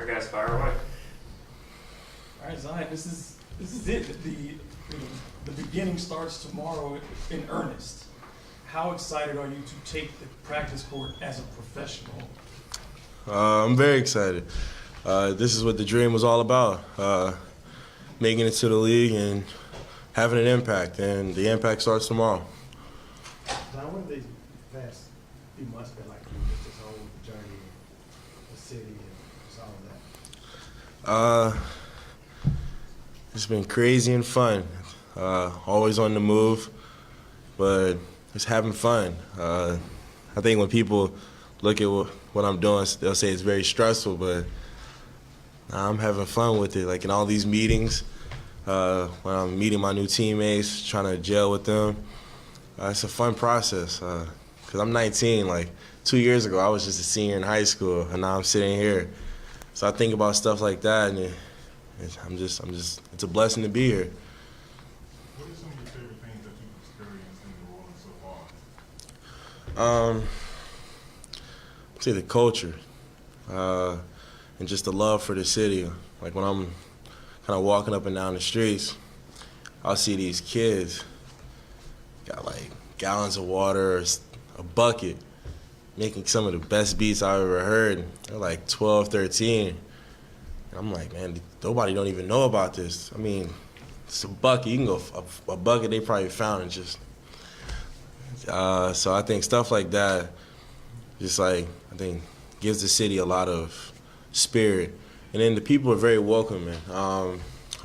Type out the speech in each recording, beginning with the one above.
guys, fire away. All right, Zion, this is it. The beginning starts tomorrow in earnest. How excited are you to take the practice court as a professional? I'm very excited. This is what the dream was all about, making it to the league and having an impact, and the impact starts tomorrow. Zion, what have these past few months been like for you, just this whole journey, the city, and just all of that? It's been crazy and fun. Always on the move, but just having fun. I think when people look at what I'm doing, they'll say it's very stressful, but I'm having fun with it. Like in all these meetings, when I'm meeting my new teammates, trying to gel with them, it's a fun process. Because I'm 19. Like 2 years ago, I was just a senior in high school, and now I'm sitting here. So I think about stuff like that, and I'm just. It's a blessing to be here. What are some of your favorite things that you've experienced in New Orleans so far? I'd say the culture, and just the love for the city. Like when I'm kind of walking up and down the streets, I'll see these kids got like gallons of water or a bucket, making some of the best beats I've ever heard. They're like 12, 13. And I'm like, man, nobody don't even know about this. I mean, it's a bucket. You can go a bucket they probably found and just. So I think stuff like that, just like I think gives the city a lot of spirit, and then the people are very welcoming.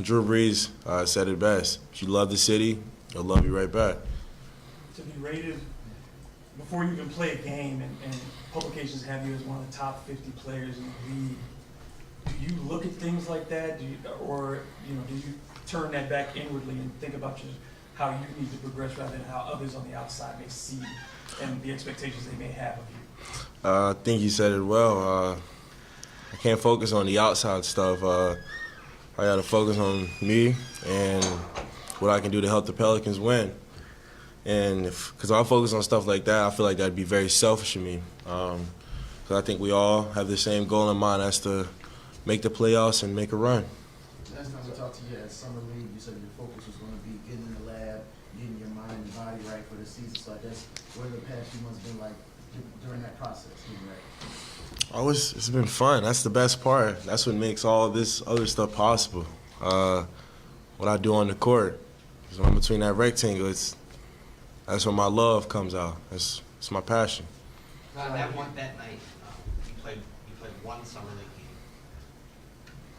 Drew Brees said it best: "If you love the city, they'll love you right back." To be rated before you even play a game, and publications have you as one of the top 50 players in the league. Do you look at things like that, do you turn that back inwardly and think about how you need to progress rather than how others on the outside may see and the expectations they may have of you? I think you said it well. I can't focus on the outside stuff. I got to focus on me and what I can do to help the Pelicans win. And because I focus on stuff like that, I feel like that'd be very selfish of me. Because I think we all have the same goal in mind, that's to make the playoffs and make a run. Last time we talked to you at Summer League, you said your focus was going to be getting in the lab, getting your mind and body right for the season. So I guess what have the past few months been like during that process, getting ready? It's been fun. That's the best part. That's what makes all this other stuff possible. What I do on the court, because when I'm between that rectangle, that's where my love comes out. It's my passion. That night, you played one summer league game.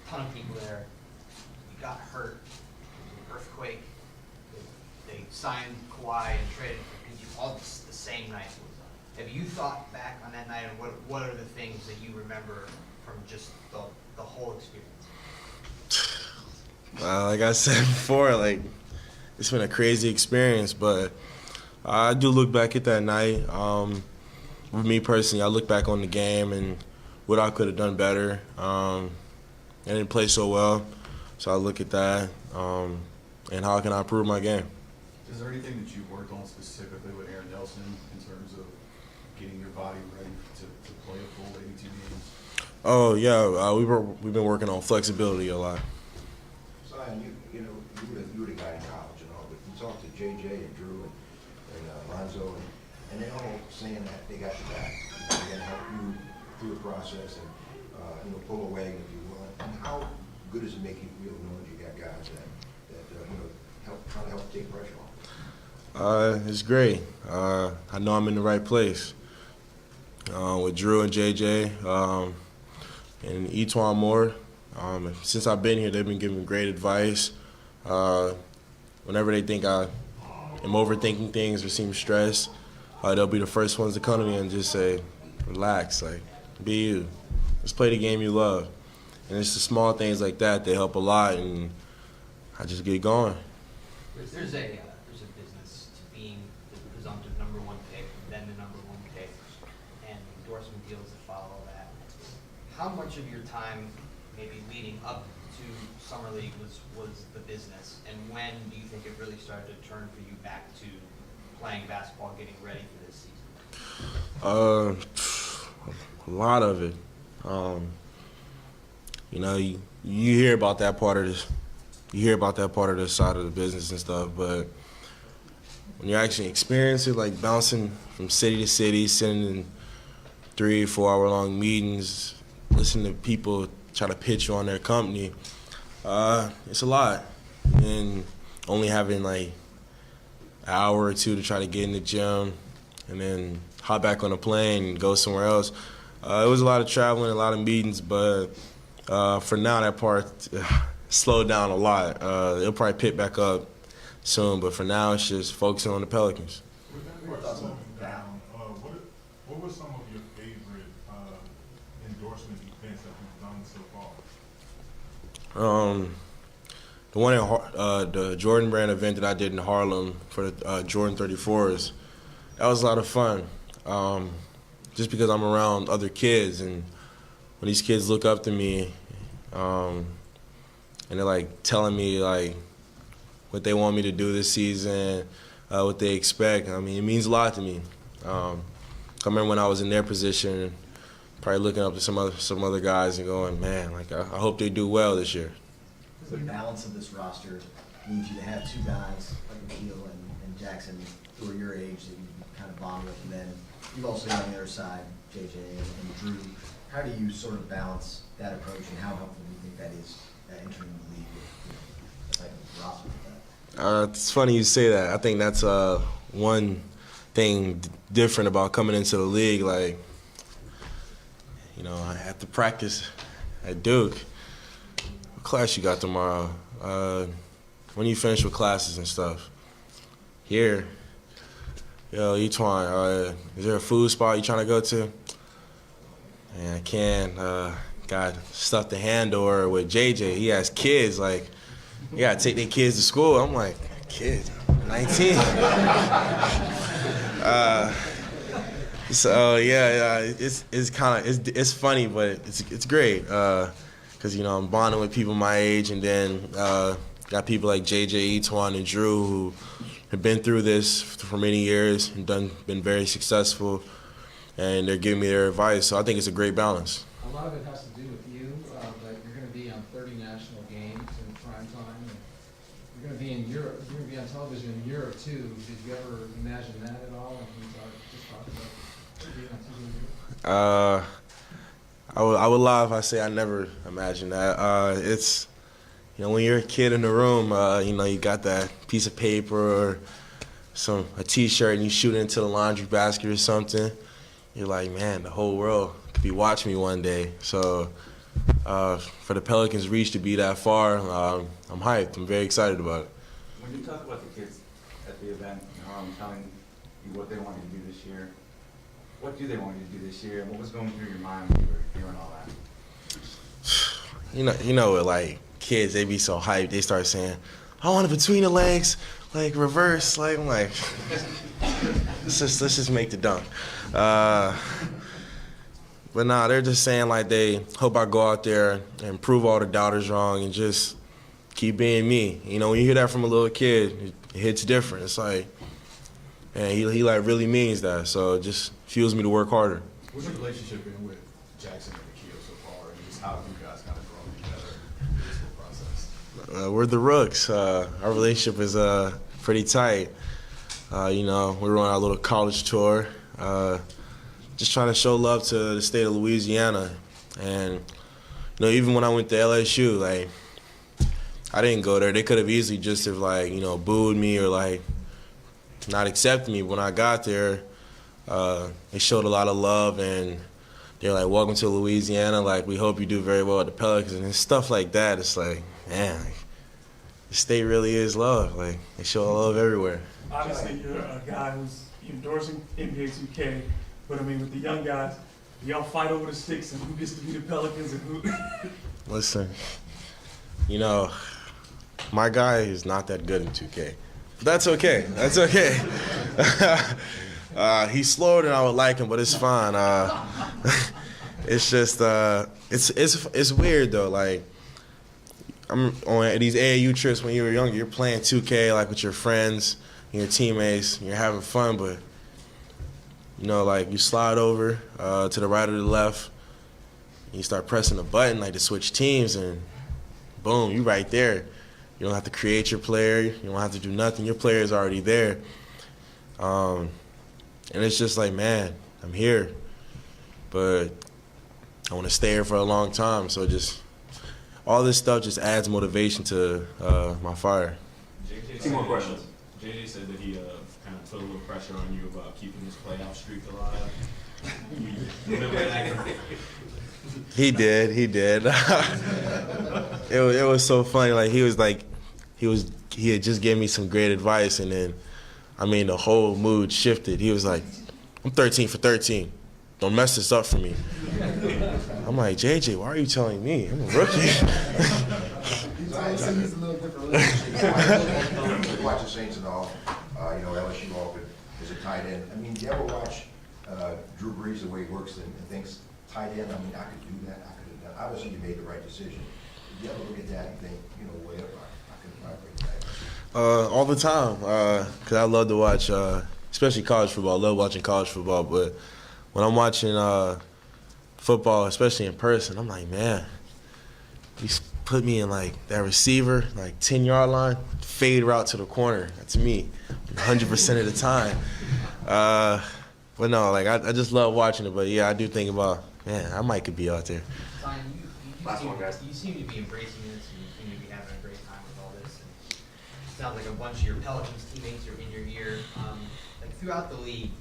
Ton of people there. You got hurt. There was an earthquake. They signed Kawhi and traded for PG all the same night. Have you thought back on that night, and what are the things that you remember from just the whole experience? Like I said before, it's been a crazy experience, but I do look back at that night. With me personally, I look back on the game and what I could have done better. I didn't play so well, so I look at that and how can I improve my game. Is there anything that you worked on specifically with Aaron Nelson in terms of getting your body ready to play a full 82 games? Oh yeah, we've been working on flexibility a lot. Zion, you were the guy in college and all, but you talked to JJ and Drew and Lonzo, and they're all saying that they got your back. They're going to help you through the process and pull a wagon if you will. And how good does it make you feel knowing you got guys that trying to help take pressure off? It's great. I know I'm in the right place with Drew and JJ and Etwan Moore. Since I've been here, they've been giving great advice. Whenever they think I am overthinking things or seem stressed, they'll be the first ones to come to me and just say, relax, be you. Just play the game you love. And it's the small things like that that help a lot, and I just get going. There's a business to being the presumptive number one pick, then the number one pick, and endorsement deals that follow that. How much of your time, maybe leading up to Summer League, was the business, and when do you think it really started to turn for you back to playing basketball, getting ready for this season? A lot of it. you know, you hear about that part of this. You hear about that part of the side of the business and stuff, but when you actually experience it, like bouncing from city to city, sitting in 3 or 4 hour long meetings, listening to people try to pitch you on their company, it's a lot. And only having like an hour or two to try to get in the gym and then hop back on a plane and go somewhere else. It was a lot of traveling, a lot of meetings, but for now that part slowed down a lot. It'll probably pick back up soon, but for now it's just focusing on the Pelicans. What were some of your favorite endorsement events that you've done so far? The one in the Jordan brand event that I did in Harlem for the Jordan 34s, that was a lot of fun. Just because I'm around other kids, and when these kids look up to me, and they're like telling me like what they want me to do this season, what they expect. I mean, it means a lot to me. I remember when I was in their position, probably looking up to some other guys and going, man, like I hope they do well this year. The balance of this roster needs you to have two guys like Akil and Jackson who are your age that you kind of bond with, and then you've also got on the other side JJ and Drew. How do you sort of balance that approach, and how helpful do you think that is entering the league with the type of roster like that? It's funny you say that. I think that's one thing different about coming into the league. Like, you know, I have to practice at Duke. What class you got tomorrow? When you finish with classes and stuff? Here. Yo, Etwan, is there a food spot you trying to go to? Man, I can't. Got stuff to handle with JJ. He has kids. Like, you gotta take their kids to school. I'm like, kid, 19. So yeah, it's kind of it's funny, but it's great because you know I'm bonding with people my age, and then got people like JJ, Etwan, and Drew who have been through this for many years and been very successful, and they're giving me their advice. So I think it's a great balance. A lot of it has to do with you, but you're going to be on 30 national games in prime time. And you're going to be in Europe. You're going to be on television in Europe too. Did you ever imagine that at all? And can you just talk about being on TV in Europe? I would lie if I say I never imagined that. It's, you know, when you're a kid in the room, you know, you got that piece of paper or a T-shirt and you shoot it into the laundry basket or something. You're like, man, the whole world could be watching me one day. So for the Pelicans' reach to be that far, I'm hyped. I'm very excited about it. When you talk about the kids at the event, telling you what they want you to do this year, what do they want you to do this year, and what was going through your mind when you were hearing all that? You know, like kids, they be so hyped. They start saying, "I want it between the legs, like reverse." Like I'm like, let's just make the dunk. But nah, they're just saying like they hope I go out there and prove all the doubters wrong and just keep being me. You know, when you hear that from a little kid, it hits different. It's like, man, he like really means that. So it just fuels me to work harder. What's your relationship been with Jackson and Akil so far, and just how have you guys kind of grown together in this whole process? We're the Rooks. Our relationship is pretty tight. You know, we're on our little college tour, just trying to show love to the state of Louisiana. And, you know, even when I went to LSU, like, I didn't go there. They could have easily just have, like, you know, booed me or, like, not accepted me. When I got there, they showed a lot of love, and they're like, welcome to Louisiana. Like, we hope you do very well at the Pelicans. And stuff like that. It's like, man, like, the state really is love. Like, they show love everywhere. Obviously, you're a guy who's endorsing NBA 2K, but I mean, with the young guys, y'all fight over the sticks and who gets to be the Pelicans and who. Listen, you know, my guy is not that good in 2K. But that's okay. That's okay. He's slower than I would like him, but it's fine. It's just, it's weird though. Like, I'm on these AAU trips when you were younger. You're playing 2K like with your friends, and your teammates, and you're having fun. But you know, like you slide over to the right or the left, You start pressing a button like to switch teams, and boom, you right there. You don't have to create your player. You don't have to do nothing. Your player is already there. And it's just like, man, I'm here, but I want to stay here for a long time. So just all this stuff just adds motivation to my fire. Two more questions. JJ said that he kind of put a little pressure on you about keeping this playoff streak alive. You remember that? He did. It was so funny. Like he had just gave me some great advice, and then, I mean, the whole mood shifted. He was like, "I'm 13 for 13. Don't mess this up for me." I'm like, JJ, why are you telling me? I'm a rookie. He's a little different. You watch the Saints and all, LSU Open is a tight end. I mean, do you ever watch Drew Brees, the way he works and thinks tight end? I mean, I could do that. I could have done. Obviously, you made the right decision. Did you ever look at that and think, way up, I could break that? All the time, because I love to watch, especially college football. I love watching college football, but when I'm watching football, especially in person, I'm like, man, you put me in like that receiver, like 10-yard line, fade route to the corner. That's me, 100% of the time. But no, like I just love watching it. But yeah, I do think about, man, I might could be out there. Zion, Last one, guys. you seem to be embracing this, and you seem to be having a great time with all this. And it sounds like a bunch of your Pelicans teammates are in your ear. Like throughout the league,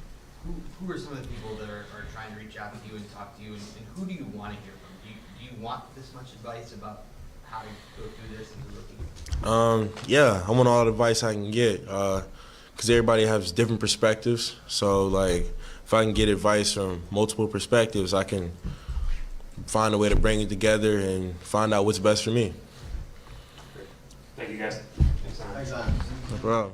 who are some of the people that are trying to reach out to you and talk to you, and who do you want to hear from? Do you want this much advice about how to go through this as a rookie? Yeah, I want all the advice I can get, because everybody has different perspectives. So like, if I can get advice from multiple perspectives, I can find a way to bring it together and find out what's best for me. Thank you, guys. Thanks, Simon. Thanks, Zion. No problem.